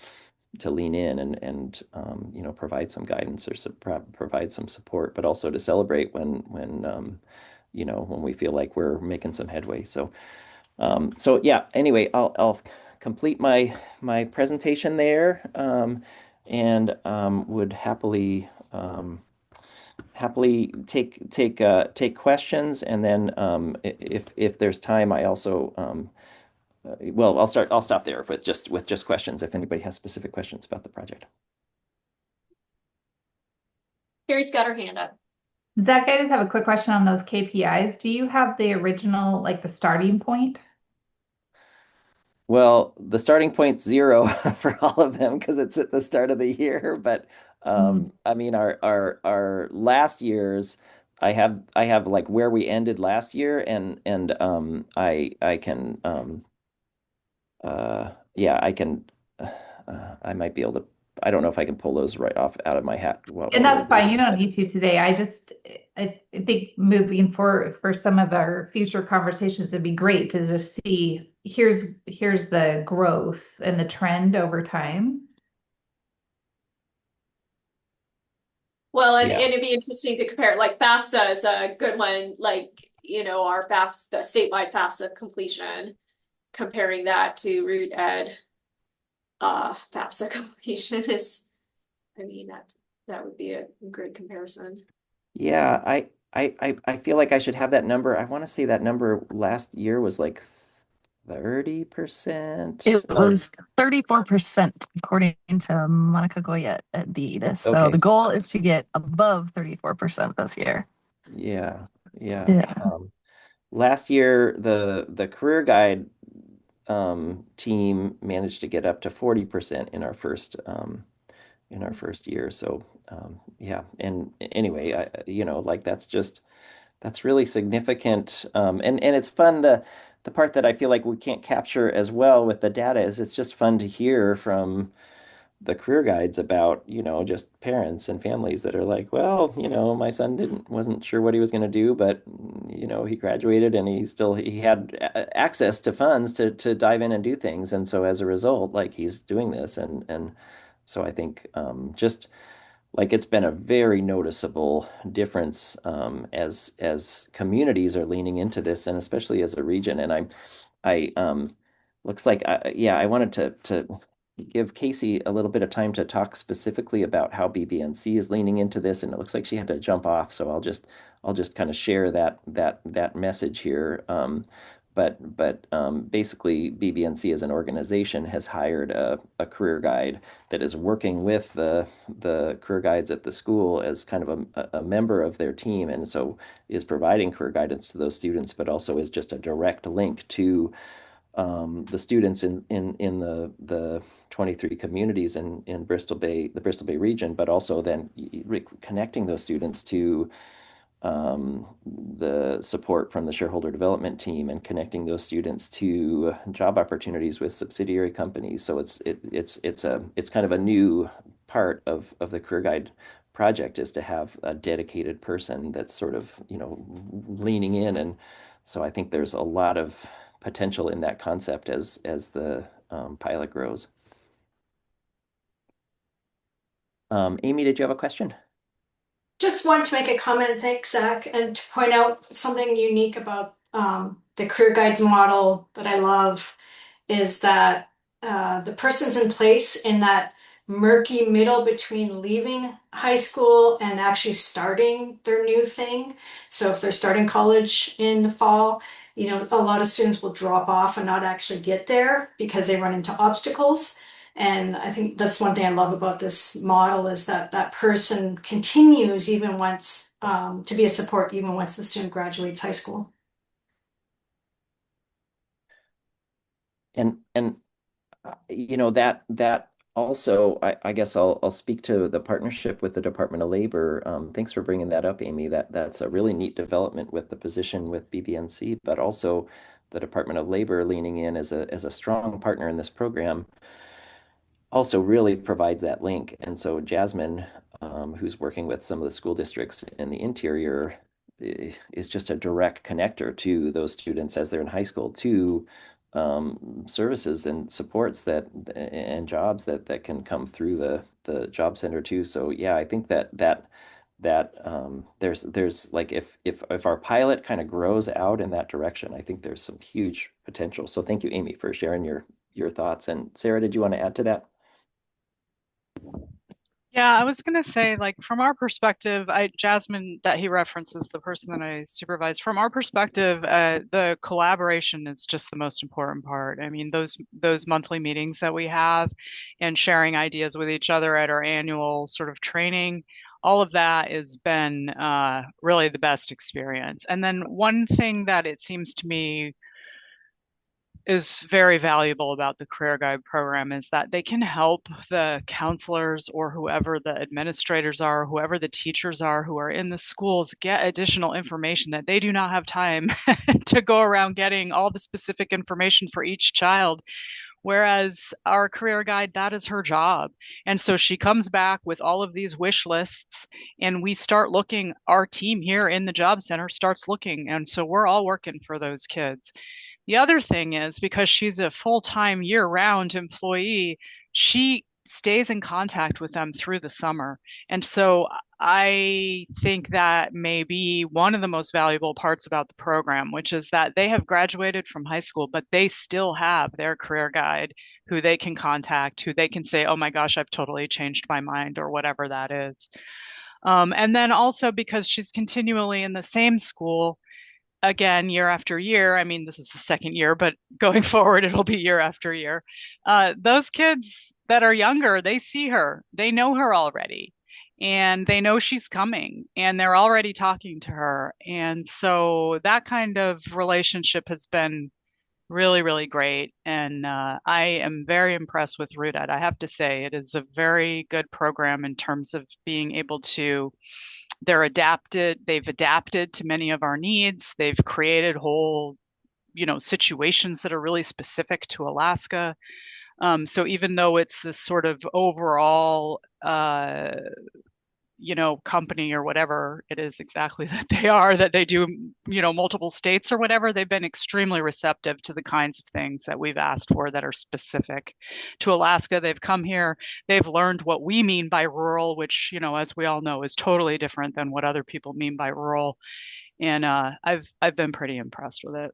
lean in and provide some guidance or provide some support, but also to celebrate when we feel like we're making some headway. So yeah, anyway, I'll complete my presentation there, and would happily take questions. And then if there's time, I also well, I'll stop there with just questions if anybody has specific questions about the project. Carrie's got her hand up. Zach, I just have a quick question on those KPIs. Do you have the original, like the starting point? Well, the starting point's 0 for all of them because it's at the start of the year. But I mean, our last year's, I have like where we ended last year, and I can yeah, I might be able to. I don't know if I can pull those right off out of my hat. And that's fine. You don't need to today. I think moving forward for some of our future conversations, it'd be great to just see here's the growth and the trend over time. Well, and it'd be interesting to compare. Like FAFSA is a good one. Like, our FAFSA, the statewide FAFSA completion, comparing that to Root Ed FAFSA completion I mean, that would be a great comparison. Yeah, I feel like I should have that number. I want to say that number last year was like 30%. It was 34% according to Monica Goyette at DEDIS. So Okay. the goal is to get above 34% this year. Yeah, yeah. Yeah. Last year, the career guide team managed to get up to 40% in our first year. So yeah. And anyway, like that's really significant. And it's fun. The part that I feel like we can't capture as well with the data is it's just fun to hear from the career guides about, just parents and families that are like, well, my son wasn't sure what he was going to do, but he graduated and he had access to funds to dive in and do things. And so as a result, like he's doing this. And so I think just like it's been a very noticeable difference as communities are leaning into this, and especially as a region. And I looks like yeah, I wanted to give Casey a little bit of time to talk specifically about how BBNC is leaning into this, and it looks like she had to jump off, so I'll just kind of share that message here. But basically, BBNC as an organization has hired a career guide that is working with the career guides at the school as kind of a member of their team, and so is providing career guidance to those students, but also is just a direct link to the students in the 23 communities in Bristol Bay, the Bristol Bay region, but also then connecting those students to the support from the shareholder development team and connecting those students to job opportunities with subsidiary companies. So it's kind of a new part of the career guide project, is to have a dedicated person that's sort of leaning in. And so I think there's a lot of potential in that concept as the pilot grows. Amy, did you have a question? Just wanted to make a comment, thanks, Zach, and to point out something unique about the career guides model that I love is that the person's in place in that murky middle between leaving high school and actually starting their new thing. So if they're starting college in the fall, a lot of students will drop off and not actually get there because they run into obstacles. And I think that's one thing I love about this model is that that person continues even once to be a support, even once the student graduates high school. And that also, I guess I'll speak to the partnership with the Department of Labor. Thanks for bringing that up, Amy. That's a really neat development with the position with BBNC, but also the Department of Labor leaning in as a strong partner in this program also really provides that link. And so Jasmine, who's working with some of the school districts in the interior, is just a direct connector to those students as they're in high school to services and supports and jobs that can come through the job center too. So yeah, I think that there's like if our pilot kind of grows out in that direction, I think there's some huge potential. So thank you, Amy, for sharing your thoughts. And Sarah, did you want to add to that? Yeah, I was gonna say, like, from our perspective, Jasmine that he references, the person that I supervise, from our perspective, the collaboration is just the most important part. I mean, those monthly meetings that we have and sharing ideas with each other at our annual sort of training, all of that has been really the best experience. And then one thing that it seems to me is very valuable about the career guide program is that they can help the counselors or whoever the administrators are, whoever the teachers are who are in the schools get additional information that they do not have time to go around getting all the specific information for each child. Whereas our career guide, that is her job. And so she comes back with all of these wish lists and we start looking, our team here in the job center starts looking. And so we're all working for those kids. The other thing is because she's a full-time year-round employee, she stays in contact with them through the summer. And so I think that may be one of the most valuable parts about the program, which is that they have graduated from high school, but they still have their career guide who they can contact, who they can say, oh my gosh, I've totally changed my mind, or whatever that is. And then also because she's continually in the same school, again, year after year. I mean, this is the second year, but going forward, it'll be year after year. Those kids that are younger, they see her, they know her already, and they know she's coming, and they're already talking to her. And so that kind of relationship has been really, really great. And I am very impressed with RUDET. I have to say, it is a very good program in terms of being able to they've adapted to many of our needs. They've created whole, situations that are really specific to Alaska. So even though it's this sort of overall, company or whatever it is exactly that they are, that they do, multiple states or whatever, they've been extremely receptive to the kinds of things that we've asked for that are specific to Alaska. They've come here, they've learned what we mean by rural, which, as we all know, is totally different than what other people mean by rural. And I've been pretty impressed with it.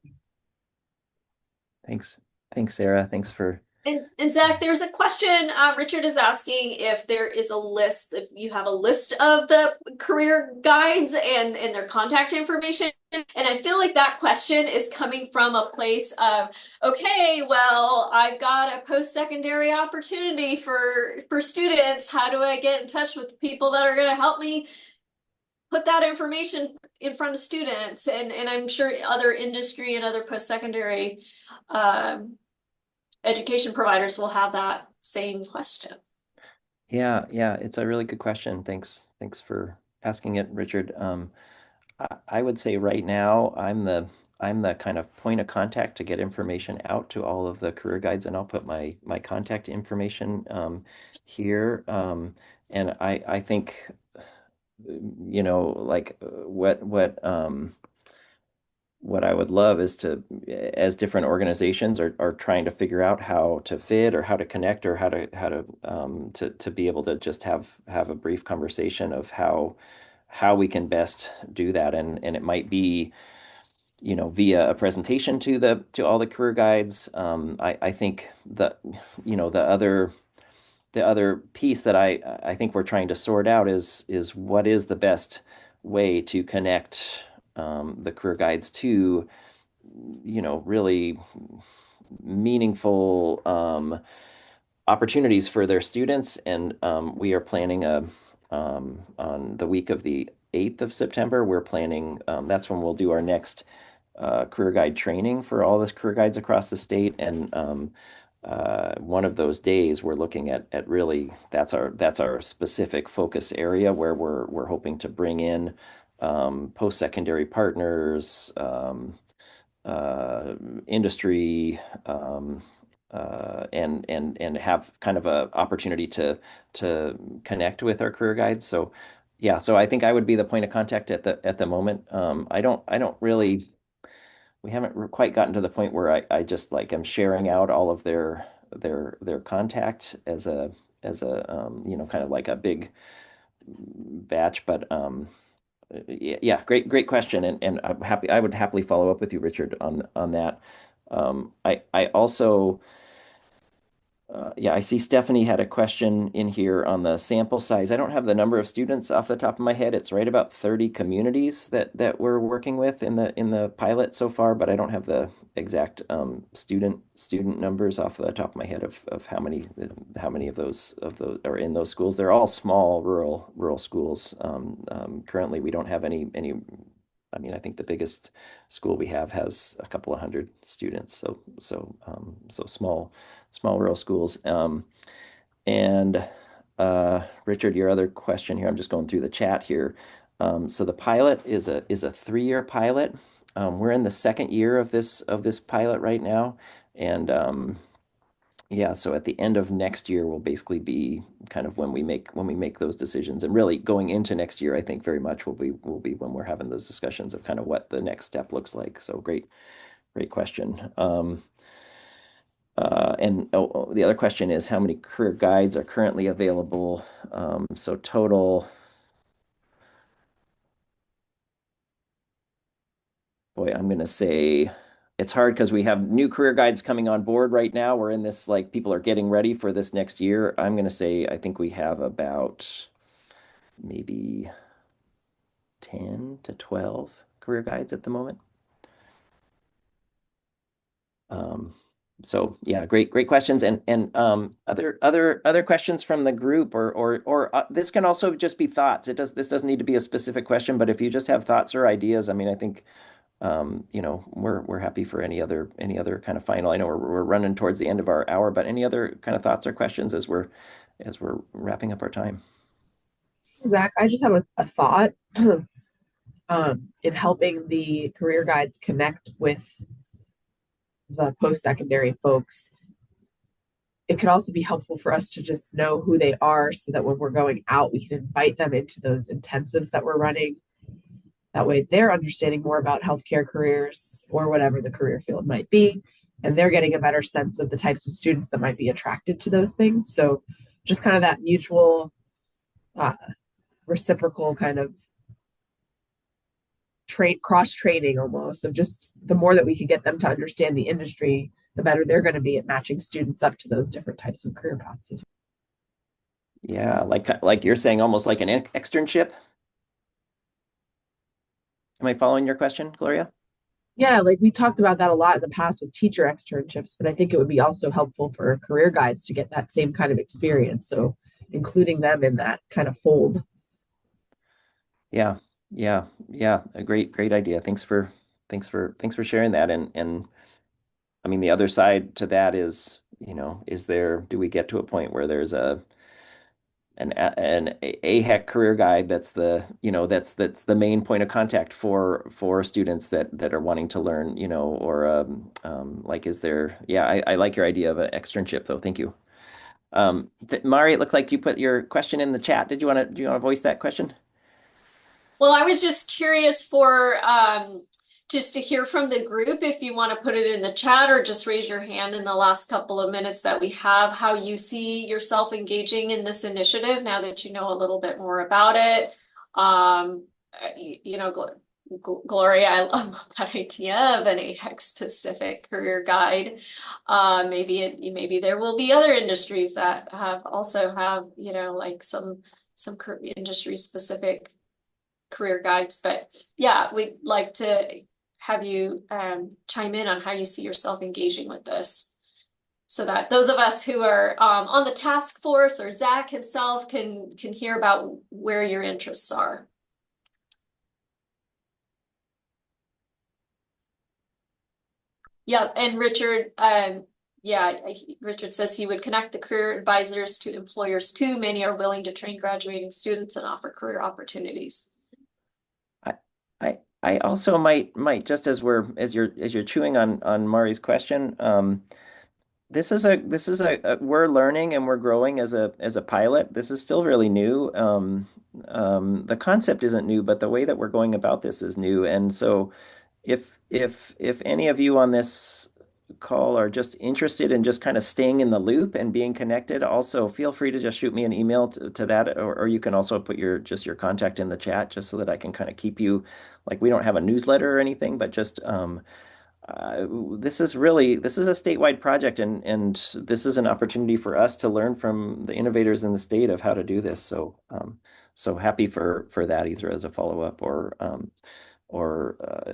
Thanks. Thanks, Sarah. Thanks for And Zach, there's a question. Richard is asking if there is a list, if you have a list of the career guides and their contact information. And I feel like that question is coming from a place of, okay, well, I've got a post-secondary opportunity for students. How do I get in touch with the people that are going to help me put that information in front of students? And I'm sure other industry and other post-secondary education providers will have that same question. Yeah, it's a really good question. Thanks for asking it, Richard. I would say right now I'm the kind of point of contact to get information out to all of the career guides, and I'll put my contact information here. And I think like what I would love is to, as different organizations are trying to figure out how to fit or how to connect or how to be able to just have a brief conversation of how we can best do that, and it might be via a presentation to all the career guides. I think the other piece that I think we're trying to sort out is what is the best way to connect the career guides to really meaningful opportunities for their students. And we are planning on the week of the 8th of September, we're planning, that's when we'll do our next career guide training for all the career guides across the state. And one of those days we're looking at really that's our specific focus area where we're hoping to bring in post-secondary partners, industry, and have kind of a opportunity to connect with our career guides. So yeah, so I think I would be the point of contact at the moment. I don't really, we haven't quite gotten to the point where I just like am sharing out all of their contact as a kind of like a big batch. But yeah, great question, and I would happily follow up with you, Richard, on that. I also yeah, I see Stephanie had a question in here on the sample size. I don't have the number of students off the top of my head. It's right about 30 communities that we're working with in the pilot so far, but I don't have the exact student numbers off the top of my head of how many of those are in those schools. They're all small rural schools. Currently, we don't have any. I mean, I think the biggest school we have has a couple of hundred students. So small rural schools. And Richard, your other question here, I'm just going through the chat here. So the pilot is a 3-year pilot. We're in the second year of this pilot right now, and yeah, so at the end of next year will basically be kind of when we make those decisions, and really going into next year, I think very much will be when we're having those discussions of kind of what the next step looks like. So great question. And the other question is how many career guides are currently available. So total, boy, I'm going to say it's hard because we have new career guides coming on board right now. We're in this, like, people are getting ready for this next year. I'm going to say I think we have about maybe 10 to 12 career guides at the moment. Um, so yeah, great questions, and other questions from the group, or this can also just be thoughts. This doesn't need to be a specific question, but if you just have thoughts or ideas, I mean, I think we're happy for any other kind of final. I know we're running towards the end of our hour, but any other kind of thoughts or questions as we're wrapping up our time. Zach, I just have a thought in helping the career guides connect with the post-secondary folks. It could also be helpful for us to just know who they are so that when we're going out, we can invite them into those intensives that we're running. That way they're understanding more about healthcare careers or whatever the career field might be, and they're getting a better sense of the types of students that might be attracted to those things. So just kind of that mutual, reciprocal kind of cross-training almost, of just the more that we can get them to understand the industry, the better they're going to be at matching students up to those different types of career paths as well. Yeah, like you're saying, almost like an externship. Am I following your question, Gloria? Yeah, like we talked about that a lot in the past with teacher externships, but I think it would be also helpful for career guides to get that same kind of experience. So including them in that kind of fold. Yeah. A great idea. Thanks for sharing that. And I mean, the other side to that is, do we get to a point where there's an AHEC career guide that's that's the main point of contact for students that are wanting to learn, or like, is there? Yeah, I like your idea of an externship though. Thank you. Mari, it looks like you put your question in the chat. Do you want to voice that question? Well, I was just curious for just to hear from the group, if you want to put it in the chat or just raise your hand in the last couple of minutes that we have, how you see yourself engaging in this initiative now that you know a little bit more about it. Gloria, I love that idea of an AHEC specific career guide. Maybe there will be other industries that also have, like some industry specific career guides, but yeah, we'd like to have you chime in on how you see yourself engaging with this, so that those of us who are on the task force, or Zach himself, can hear about where your interests are. Yeah, and Richard, Richard says he would connect the career advisors to employers too. Many are willing to train graduating students and offer career opportunities. I also might just as you're chewing on Mari's question, this is a we're learning and we're growing as a pilot. This is still really new. The concept isn't new, but the way that we're going about this is new. And so if any of you on this call are just interested in just kind of staying in the loop and being connected, also feel free to just shoot me an email to that, or you can also put your contact in the chat, just so that I can kind of keep you, like, we don't have a newsletter or anything, but just this is a statewide project, and this is an opportunity for us to learn from the innovators in the state of how to do this. So so happy for that, either as a follow-up or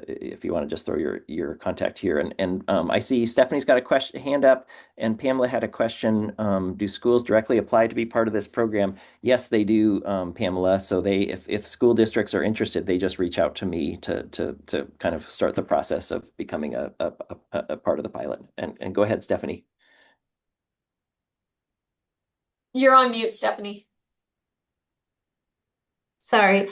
if you want to just throw your contact here. And I see Stephanie's got a hand up, and Pamela had a question. Do schools directly apply to be part of this program? Yes, they do, Pamela. So if school districts are interested, they just reach out to me to kind of start the process of becoming a part of the pilot. And go ahead, Stephanie. You're on mute, Stephanie. Sorry.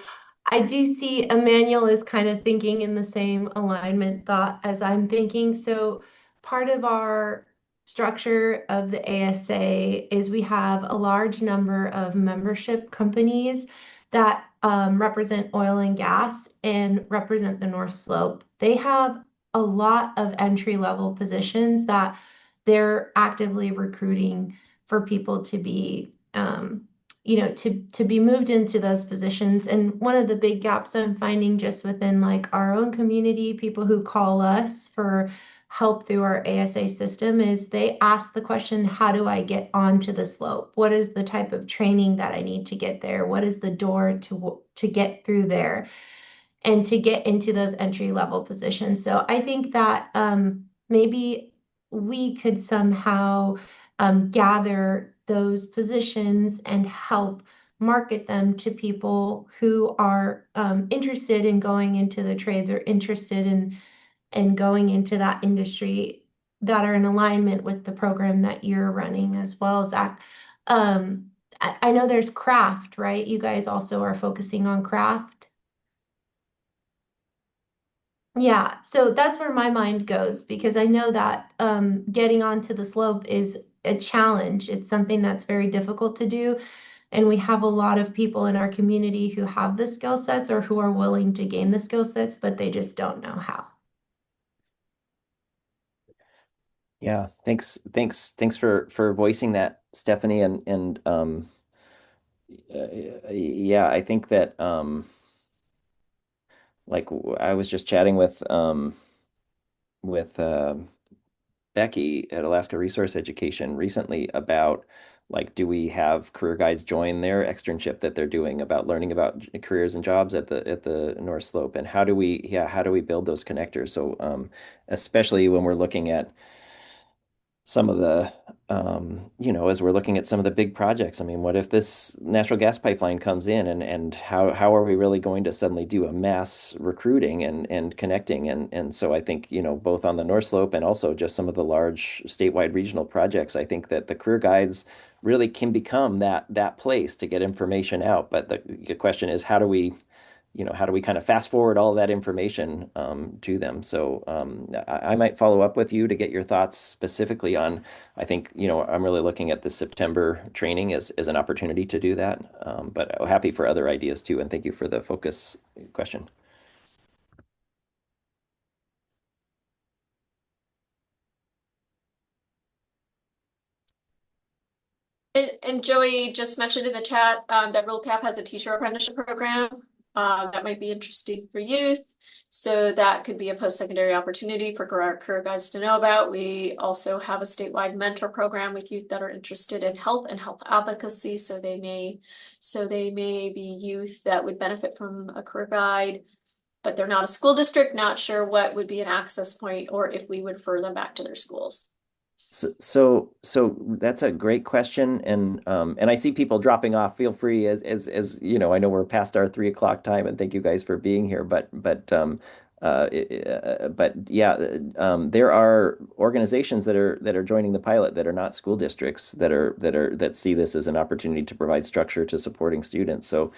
I do see Emmanuel is kind of thinking in the same alignment thought as I'm thinking. So part of our structure of the ASA is we have a large number of membership companies that represent oil and gas and represent the North Slope. They have a lot of entry-level positions that they're actively recruiting for people to be to be moved into those positions. And one of the big gaps I'm finding just within like our own community, people who call us for help through our ASA system, is they ask the question, how do I get onto the slope? What is the type of training that I need to get there? What is the door to get through there and to get into those entry level positions? So I think that maybe we could somehow gather those positions and help market them to people who are interested in going into the trades or interested in going into that industry, that are in alignment with the program that you're running as well, Zach. I know there's craft, right? You guys also are focusing on craft. Yeah, so that's where my mind goes, because I know that getting onto the slope is a challenge. It's something that's very difficult to do. And we have a lot of people in our community who have the skill sets or who are willing to gain the skill sets, but they just don't know how. Yeah, thanks for voicing that, Stephanie. And yeah, I think that like I was just chatting with Becky at Alaska Resource Education recently about like, do we have career guides join their externship that they're doing about learning about careers and jobs at the North Slope, and how do we build those connectors? So especially when we're looking at some of the as we're looking at some of the big projects. I mean, what if this natural gas pipeline comes in, and how are we really going to suddenly do a mass recruiting and connecting? And so I think, both on the North Slope and also just some of the large statewide regional projects, I think that the career guides really can become that place to get information out. But the question is, how do we kind of fast forward all that information to them? So I might follow up with you to get your thoughts specifically on, I think, I'm really looking at the September training as an opportunity to do that. But happy for other ideas too. And thank you for the focus question. And Joey just mentioned in the chat that RuleCap has a teacher apprenticeship program that might be interesting for youth. So that could be a post-secondary opportunity for our career guides to know about. We also have a statewide mentor program with youth that are interested in health and health advocacy. So they may be youth that would benefit from a career guide, but they're not a school district, not sure what would be an access point or if we would refer them back to their schools. So that's a great question, and I see people dropping off. Feel free, as I know we're past our 3 o'clock time, and thank you guys for being here. But yeah, there are organizations that are joining the pilot that are not school districts that see this as an opportunity to provide structure to supporting students. So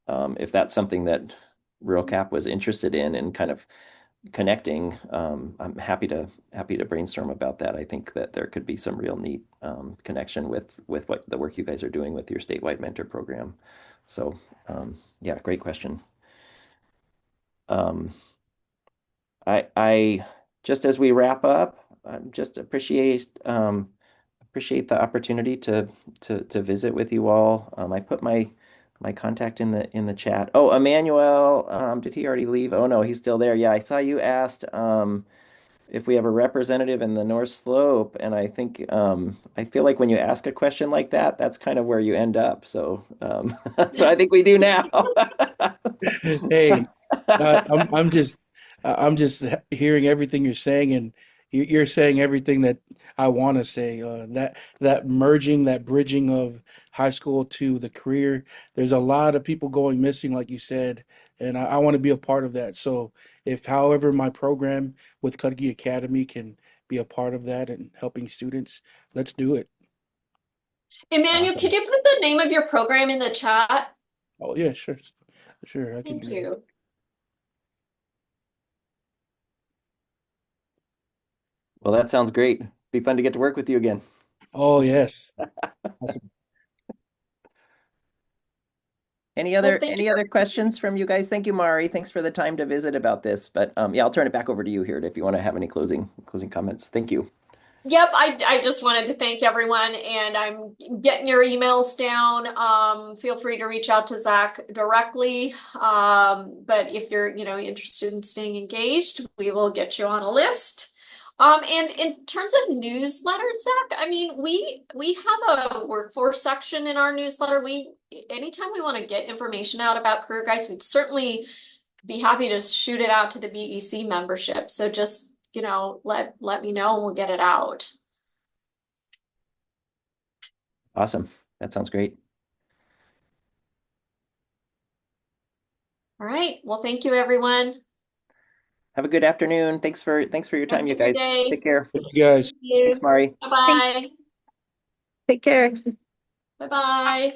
if that's something that Rural Cap was interested in and kind of connecting, I'm happy to brainstorm about that. I think that there could be some real neat connection with what the work you guys are doing with your statewide mentor program. So yeah, great question. I just as we wrap up, just appreciate the opportunity to visit with you all. I put my contact in the chat. Oh, Emmanuel, did he already leave? Oh no, he's still there. Yeah, I saw you asked if we have a representative in the North Slope, and I think I feel like when you ask a question like that, that's kind of where you end up. So so I think we do now. Hey, I'm just hearing everything you're saying, and you're saying everything that I want to say. That merging, that bridging of high school to the career. There's a lot of people going missing, like you said, and I want to be a part of that. So if, however, my program with Cudahy Academy can be a part of that and helping students, let's do it. Emmanuel, could you put the name of your program in the chat? Oh yeah, sure, I can Thank do that. you. Well, that sounds great. Be fun to get to work with you again. Oh yes. Awesome. Any other questions from you guys? Thank you, Mari. Thanks for the time to visit about this. But yeah, I'll turn it back over to you here if you want to have any closing comments. Thank you. Yep, I just wanted to thank everyone, and I'm getting your emails down. Feel free to reach out to Zach directly. But if you're, interested in staying engaged, we will get you on a list. And in terms of newsletters, Zach, I mean, we have a workforce section in our newsletter. Anytime we want to get information out about career guides, we'd certainly be happy to shoot it out to the BEC membership. So just let me know and we'll get it out. Awesome. That sounds great. All right. Well, thank you, everyone. Have a good afternoon. Thanks for your time, Rest you of your guys. day. Take care. Thank you guys. Thank you. Thanks, Mari. Bye-bye. Take care. Bye-bye.